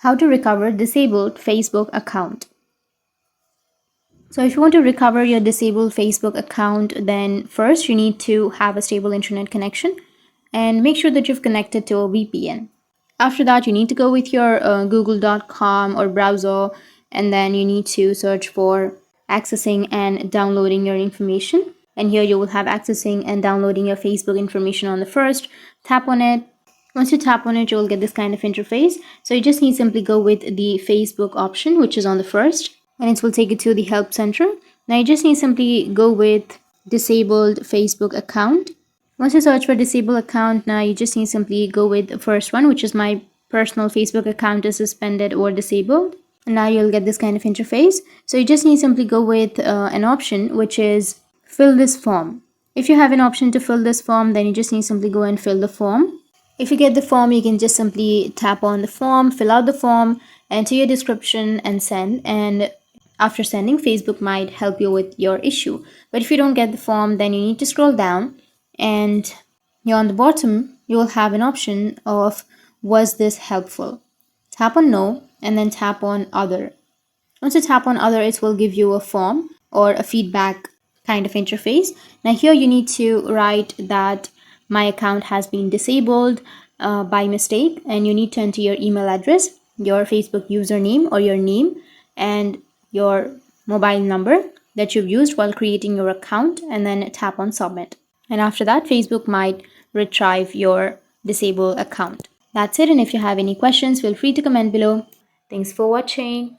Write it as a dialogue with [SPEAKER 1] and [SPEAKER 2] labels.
[SPEAKER 1] How to recover disabled Facebook account. So if you want to recover your disabled Facebook account, then first you need to have a stable internet connection and make sure that you've connected to a VPN. After that, you need to go with your google.com or browser, and then you need to search for accessing and downloading your information. And here you will have accessing and downloading your Facebook information on the first. Tap on it. Once you tap on it, you will get this kind of interface. So you just need to simply go with the Facebook option, which is on the first, and it will take you to the help center. Now you just need to simply go with disabled Facebook account. Once you search for disabled account, now you just need to simply go with the first one, which is my personal Facebook account is suspended or disabled. And now you'll get this kind of interface. So you just need to simply go with an option, which is fill this form. If you have an option to fill this form, then you just need to simply go and fill the form. If you get the form, you can just simply tap on the form, fill out the form, enter your description and send. And after sending, Facebook might help you with your issue. But if you don't get the form, then you need to scroll down, and here on the bottom, you will have an option of was this helpful? Tap on no and then tap on other. Once you tap on other, it will give you a form or a feedback kind of interface. Now here you need to write that my account has been disabled by mistake, and you need to enter your email address, your Facebook username or your name, and your mobile number that you've used while creating your account, and then tap on submit. And after that, Facebook might retrieve your disabled account. That's it, and if you have any questions, feel free to comment below. Thanks for watching.